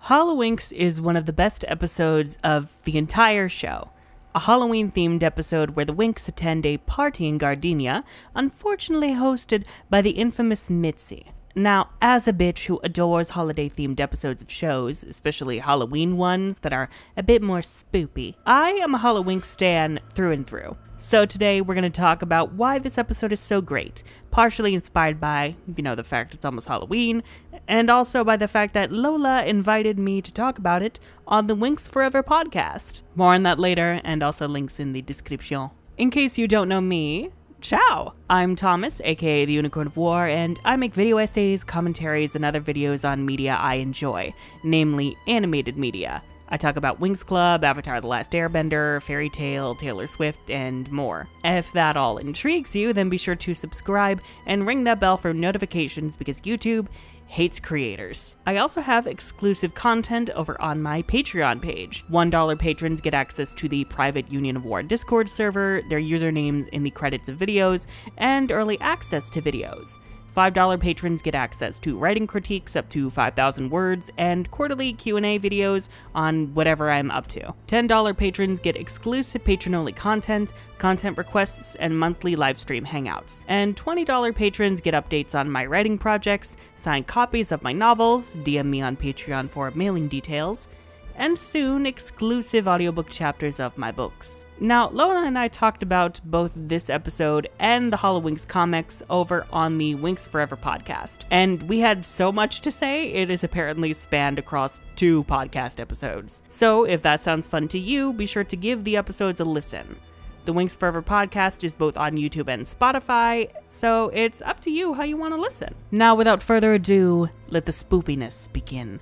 Hallowinx is one of the best episodes of the entire show. A Halloween-themed episode where the Winx attend a party in Gardenia, unfortunately hosted by the infamous Mitzi. Now, as a bitch who adores holiday-themed episodes of shows, especially Halloween ones that are a bit more spoopy, I am a Hallowinx stan through and through. So today we're going to talk about why this episode is so great, partially inspired by, the fact it's almost Halloween, and also by the fact that Lola invited me to talk about it on the Winx Forever podcast. More on that later, and also links in the description. In case you don't know me, ciao! I'm Thomas, aka the Unicorn of War, and I make video essays, commentaries, and other videos on media I enjoy, namely animated media. I talk about Winx Club, Avatar The Last Airbender, Fairy Tail, Taylor Swift, and more. If that all intrigues you, then be sure to subscribe and ring that bell for notifications because YouTube hates creators. I also have exclusive content over on my Patreon page. $1 patrons get access to the private Union of War Discord server, their usernames in the credits of videos, and early access to videos. $5 patrons get access to writing critiques up to 5,000 words and quarterly Q&A videos on whatever I'm up to. $10 patrons get exclusive patron-only content, content requests, and monthly livestream hangouts. And $20 patrons get updates on my writing projects, signed copies of my novels, DM me on Patreon for mailing details, and soon exclusive audiobook chapters of my books. Now, Lola and I talked about both this episode and the Hallowinx comics over on the Winx Forever podcast, and we had so much to say it is apparently spanned across 2 podcast episodes. So if that sounds fun to you, be sure to give the episodes a listen. The Winx Forever podcast is both on YouTube and Spotify, so it's up to you how you want to listen. Now, without further ado, let the spoopiness begin.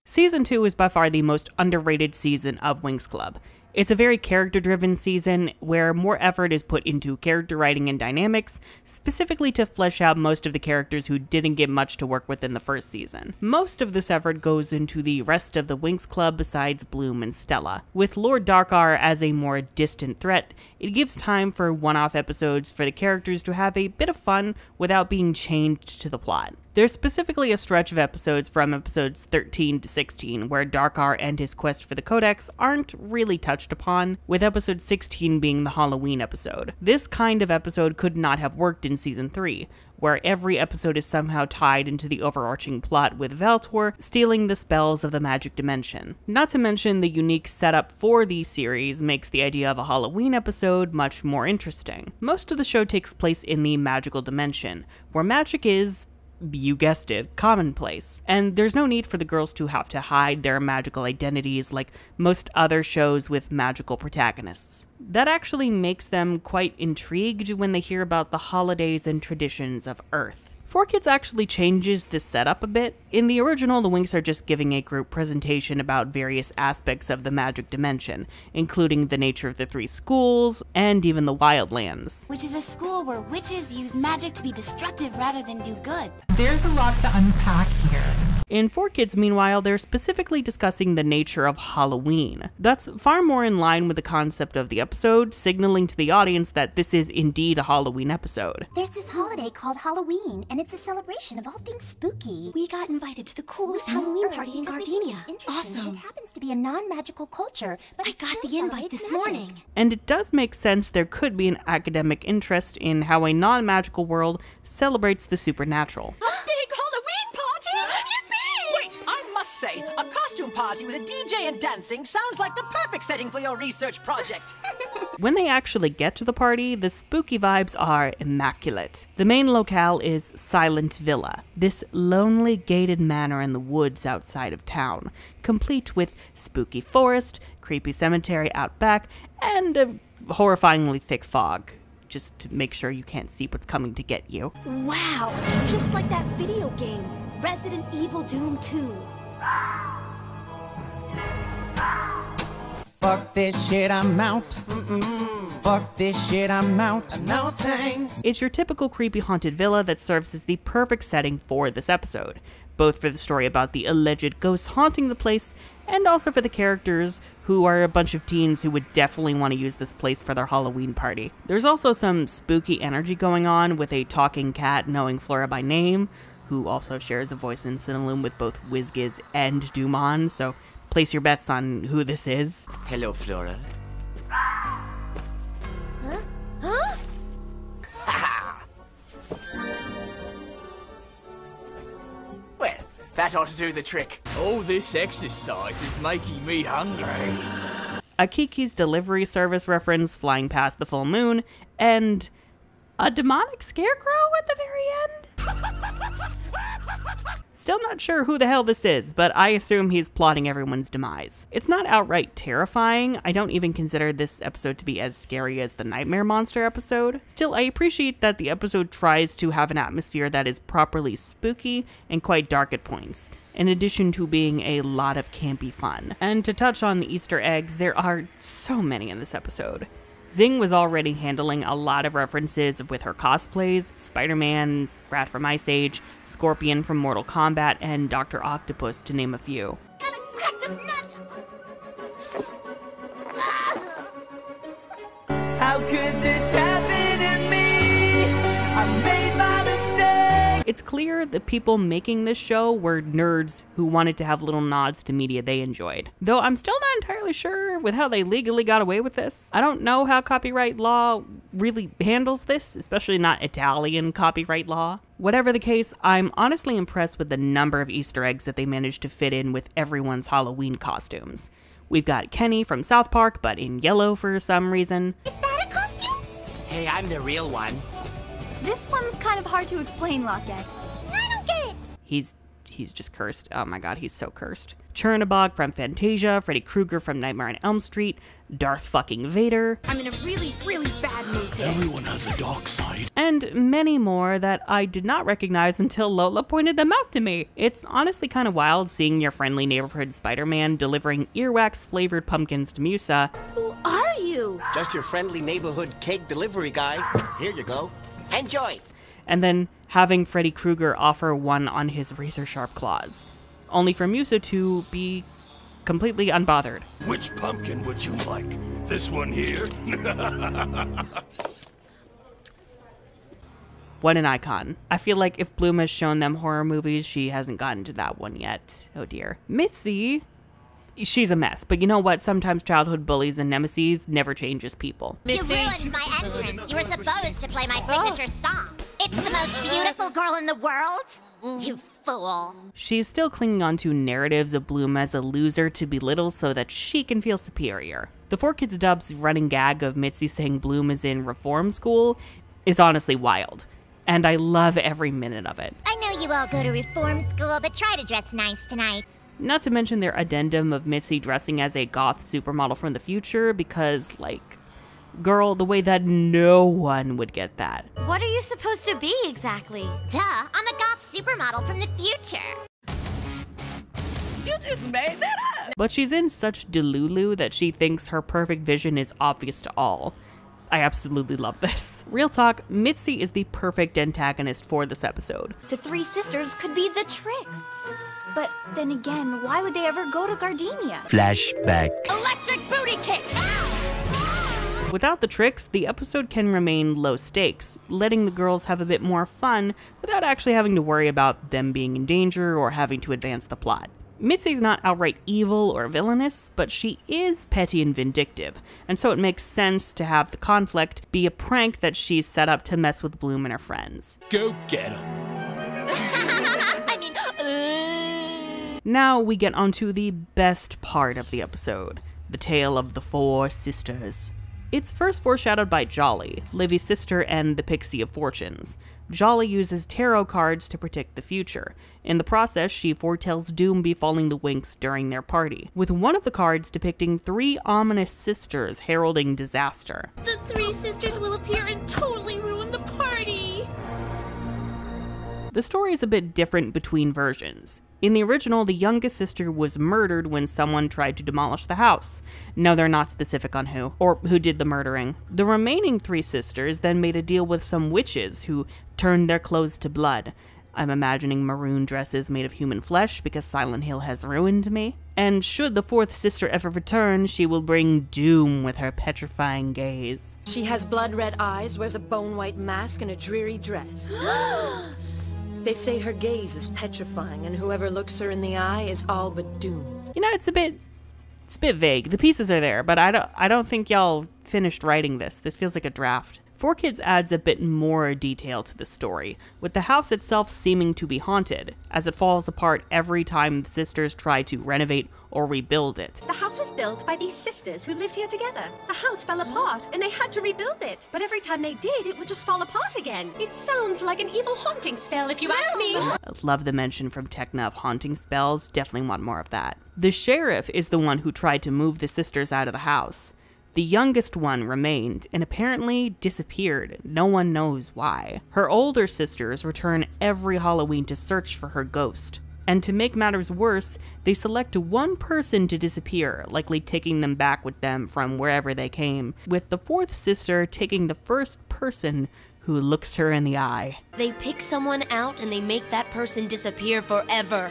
Season 2 is by far the most underrated season of Winx Club. It's a very character-driven season where more effort is put into character writing and dynamics, specifically to flesh out most of the characters who didn't get much to work with in the first season. Most of this effort goes into the rest of the Winx Club besides Bloom and Stella. With Lord Darkar as a more distant threat, it gives time for one-off episodes for the characters to have a bit of fun without being chained to the plot. There's specifically a stretch of episodes from episodes 13 to 16 where Darkar and his quest for the Codex aren't really touched upon, with episode 16 being the Halloween episode. This kind of episode could not have worked in season 3, where every episode is somehow tied into the overarching plot with Valtor stealing the spells of the magic dimension. Not to mention the unique setup for the series makes the idea of a Halloween episode much more interesting. Most of the show takes place in the magical dimension, where magic is, you guessed it, commonplace. And there's no need for the girls to have to hide their magical identities like most other shows with magical protagonists. That actually makes them quite intrigued when they hear about the holidays and traditions of Earth. 4Kids actually changes this setup a bit. In the original, the Winx are just giving a group presentation about various aspects of the magic dimension, including the nature of the 3 schools, and even the Wildlands. Which is a school where witches use magic to be destructive rather than do good. There's a lot to unpack here. In 4Kids, meanwhile, they're specifically discussing the nature of Halloween. That's far more in line with the concept of the episode, signaling to the audience that this is indeed a Halloween episode. There's this holiday called Halloween, and it's a celebration of all things spooky. We got invited to the coolest Halloween party in Gardenia. Awesome. It happens to be a non-magical culture, but I got the invite this morning. And it does make sense there could be an academic interest in how a non-magical world celebrates the supernatural. Big Halloween party! Yippee! Wait, I must say, a costume party with a DJ and dancing sounds like the perfect setting for your research project. When they actually get to the party, the spooky vibes are immaculate. The main locale is Silent Villa, this lonely gated manor in the woods outside of town, complete with spooky forest, creepy cemetery out back, and a horrifyingly thick fog, just to make sure you can't see what's coming to get you. Wow, just like that video game, Resident Evil Doom 2. Fuck this shit, I'm out. Fuck this shit, I'm out. No thanks. It's your typical creepy haunted villa that serves as the perfect setting for this episode, both for the story about the alleged ghosts haunting the place, and also for the characters, who are a bunch of teens who would definitely want to use this place for their Halloween party. There's also some spooky energy going on with a talking cat knowing Flora by name, who also shares a voice in Cinnalum with both Whizgiz and Dumon, so place your bets on who this is. Hello, Flora. Well, that ought to do the trick. All this exercise is making me hungry. A Kiki's Delivery Service reference flying past the full moon, and a demonic scarecrow at the very end? Still not sure who the hell this is, but I assume he's plotting everyone's demise. It's not outright terrifying. I don't even consider this episode to be as scary as the Nightmare Monster episode. Still, I appreciate that the episode tries to have an atmosphere that is properly spooky and quite dark at points, in addition to being a lot of campy fun. And to touch on the Easter eggs, there are so many in this episode. Zing was already handling a lot of references with her cosplays, Spider-Man's Wrath from Ice Age, Scorpion from Mortal Kombat, and Dr. Octopus, to name a few. How could this happen to me? I made my mistake. It's clear the people making this show were nerds who wanted to have little nods to media they enjoyed. Though I'm still not entirely sure with how they legally got away with this. I don't know how copyright law really handles this, especially not Italian copyright law. Whatever the case, I'm honestly impressed with the number of Easter eggs that they managed to fit in with everyone's Halloween costumes. We've got Kenny from South Park, but in yellow for some reason. Is that a costume? Hey, I'm the real one. This one's kind of hard to explain, Lockett. I don't get it. He's just cursed. Oh my god, he's so cursed. Chernabog from Fantasia, Freddy Krueger from Nightmare on Elm Street, Darth fucking Vader. I'm in a really, really bad mood today. Everyone has a dark side. And many more that I did not recognize until Lola pointed them out to me. It's honestly kind of wild seeing your friendly neighborhood Spider-Man delivering earwax-flavored pumpkins to Musa. Who are you? Just your friendly neighborhood cake delivery guy. Here you go. Enjoy. And then having Freddy Krueger offer one on his razor-sharp claws, only for Musa to be completely unbothered. Which pumpkin would you like? This one here? What an icon. I feel like if Bloom has shown them horror movies, she hasn't gotten to that one yet. Oh dear. Mitzi, she's a mess, but you know what? Sometimes childhood bullies and nemesis never changes people. You ruined my entrance. You were supposed to play my signature song. It's the most beautiful girl in the world. You fool. She's still clinging on to narratives of Bloom as a loser to belittle so that she can feel superior. The 4Kids Dub's running gag of Mitzi saying Bloom is in reform school is honestly wild, and I love every minute of it. I know you all go to reform school, but try to dress nice tonight. Not to mention their addendum of Mitzi dressing as a goth supermodel from the future because, like, girl, the way that no one would get that. What are you supposed to be exactly? Duh, I'm a goth supermodel from the future. You just made that up. But she's in such delulu that she thinks her perfect vision is obvious to all. I absolutely love this. Real talk, Mitzi is the perfect antagonist for this episode. The three sisters could be the tricks. But then again, why would they ever go to Gardenia? Flashback. Electric booty kick! Without the tricks, the episode can remain low stakes, letting the girls have a bit more fun without actually having to worry about them being in danger or having to advance the plot. Mitzi's not outright evil or villainous, but she is petty and vindictive, and so it makes sense to have the conflict be a prank that she's set up to mess with Bloom and her friends. Go get 'em. Now we get onto the best part of the episode, the tale of the four sisters. It's first foreshadowed by Jolly, Livy's sister and the Pixie of Fortunes. Jolly uses tarot cards to predict the future. In the process, she foretells doom befalling the Winx during their party, with one of the cards depicting 3 ominous sisters heralding disaster. The 3 sisters will appear and totally ruin the party. The story is a bit different between versions. In the original, the youngest sister was murdered when someone tried to demolish the house. No, they're not specific on who, or who did the murdering. The remaining 3 sisters then made a deal with some witches who turned their clothes to blood. I'm imagining maroon dresses made of human flesh because Silent Hill has ruined me. And should the 4th sister ever return, she will bring doom with her petrifying gaze. She has blood-red eyes, wears a bone-white mask, and a dreary dress. They say her gaze is petrifying, and whoever looks her in the eye is all but doomed. You know, it's a bit vague. The pieces are there, but I don't think y'all finished writing this. This feels like a draft. 4Kids adds a bit more detail to the story, with the house itself seeming to be haunted, as it falls apart every time the sisters try to renovate or rebuild it. The house was built by these sisters who lived here together. The house fell apart, and they had to rebuild it. But every time they did, it would just fall apart again. It sounds like an evil haunting spell, if you ask me. I love the mention from Tekna of haunting spells. Definitely want more of that. The sheriff is the one who tried to move the sisters out of the house. The youngest one remained and apparently disappeared. No one knows why. Her older sisters return every Halloween to search for her ghost. And to make matters worse, they select one person to disappear, likely taking them back with them from wherever they came, with the 4th sister taking the first person who looks her in the eye. They pick someone out and they make that person disappear forever.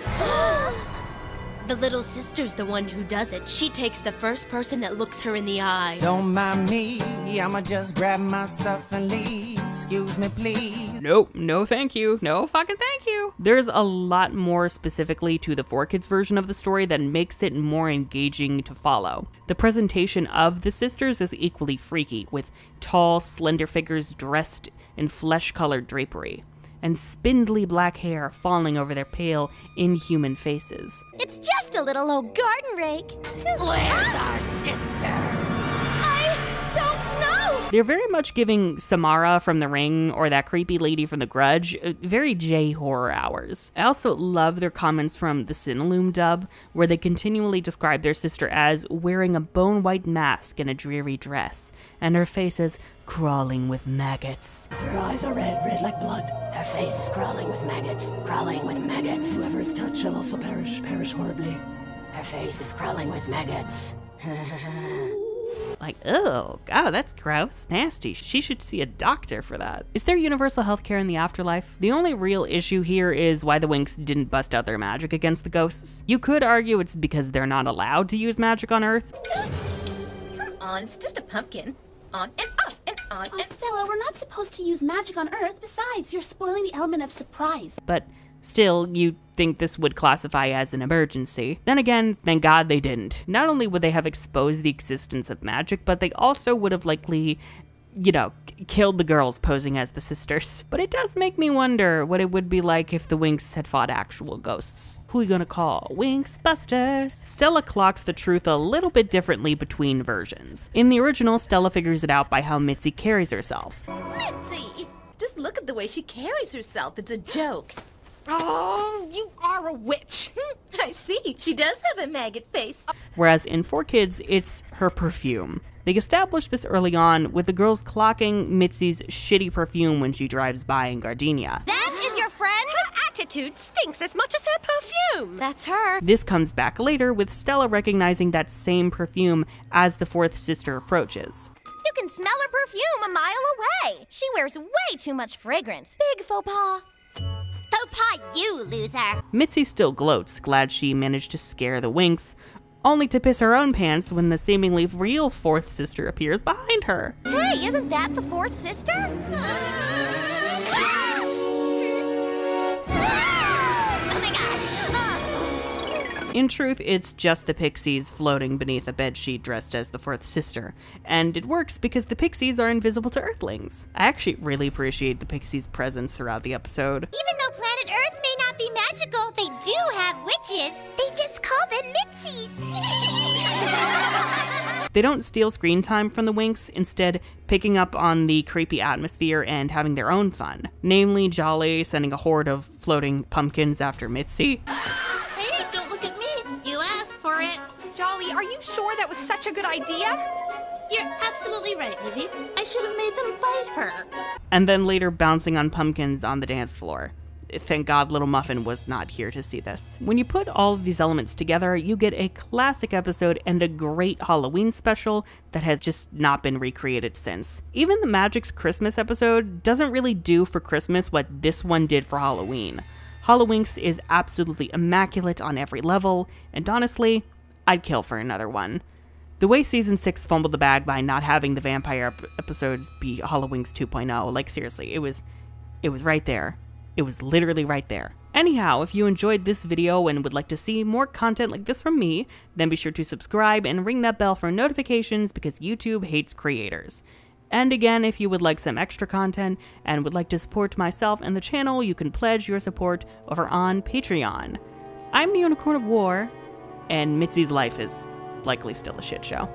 The little sister's the one who does it. She takes the first person that looks her in the eye. Don't mind me, I'ma just grab my stuff and leave. Excuse me, please. Nope, no thank you. No fucking thank you. There's a lot more specifically to the 4Kids version of the story that makes it more engaging to follow. The presentation of the sisters is equally freaky, with tall, slender figures dressed in flesh-colored drapery, and spindly black hair falling over their pale, inhuman faces. It's just a little old garden rake. Where's our sister? I don't know. They're very much giving Samara from The Ring or that creepy lady from The Grudge very J-horror hours. I also love their comments from the Cinelume dub, where they continually describe their sister as wearing a bone-white mask and a dreary dress, and her face is crawling with maggots. Her eyes are red, red like blood. Her face is crawling with maggots, crawling with maggots. Whoever is touched shall also perish, perish horribly. Her face is crawling with maggots. Like, oh, God, that's gross. Nasty. She should see a doctor for that. Is there universal healthcare in the afterlife? The only real issue here is why the Winx didn't bust out their magic against the ghosts. You could argue it's because they're not allowed to use magic on Earth. Come on, it's just a pumpkin. On and up and on and... Stella, we're not supposed to use magic on Earth. Besides, you're spoiling the element of surprise. But still, you'd think this would classify as an emergency. Then again, thank God they didn't. Not only would they have exposed the existence of magic, but they also would have likely, you know, killed the girls posing as the sisters. But it does make me wonder what it would be like if the Winx had fought actual ghosts. Who are you gonna call? Winx Busters? Stella clocks the truth a little bit differently between versions. In the original, Stella figures it out by how Mitzi carries herself. Mitzi! Just look at the way she carries herself. It's a joke. Oh, you are a witch. I see. She does have a maggot face. Whereas in 4Kids, it's her perfume. They established this early on, with the girls clocking Mitzi's shitty perfume when she drives by in Gardenia. That is your friend? Her attitude stinks as much as her perfume. That's her. This comes back later, with Stella recognizing that same perfume as the 4th sister approaches. You can smell her perfume a mile away. She wears way too much fragrance. Big faux pas. Faux pas, you loser. Mitzi still gloats, glad she managed to scare the Winx, only to piss her own pants when the seemingly real 4th sister appears behind her. Hey, isn't that the 4th sister? Oh my gosh. In truth, it's just the Pixies floating beneath a bedsheet dressed as the 4th sister, and it works because the Pixies are invisible to Earthlings. I actually really appreciate the Pixies' presence throughout the episode. Even though planet Earth may not be magical, they do have witches. They just call them Mitzies. They don't steal screen time from the Winx, instead picking up on the creepy atmosphere and having their own fun. Namely, Jolly sending a horde of floating pumpkins after Mitzi. Hey, don't look at me. You asked for it. Jolly, are you sure that was such a good idea? You're absolutely right, Livy. I should have made them fight her. And then later bouncing on pumpkins on the dance floor. thank God Little Muffin was not here to see this. When you put all of these elements together, you get a classic episode and a great Halloween special that has just not been recreated since. Even the Magic's Christmas episode doesn't really do for Christmas what this one did for Halloween. Hallowinx is absolutely immaculate on every level, and honestly, I'd kill for another one. The way Season 6 fumbled the bag by not having the vampire episodes be Hallowinx 2.0, like seriously, it was right there. It was literally right there. Anyhow, if you enjoyed this video and would like to see more content like this from me, then be sure to subscribe and ring that bell for notifications because YouTube hates creators. And again, if you would like some extra content and would like to support myself and the channel, you can pledge your support over on Patreon. I'm the Unicorn of War, and Mitzi's life is likely still a shit show.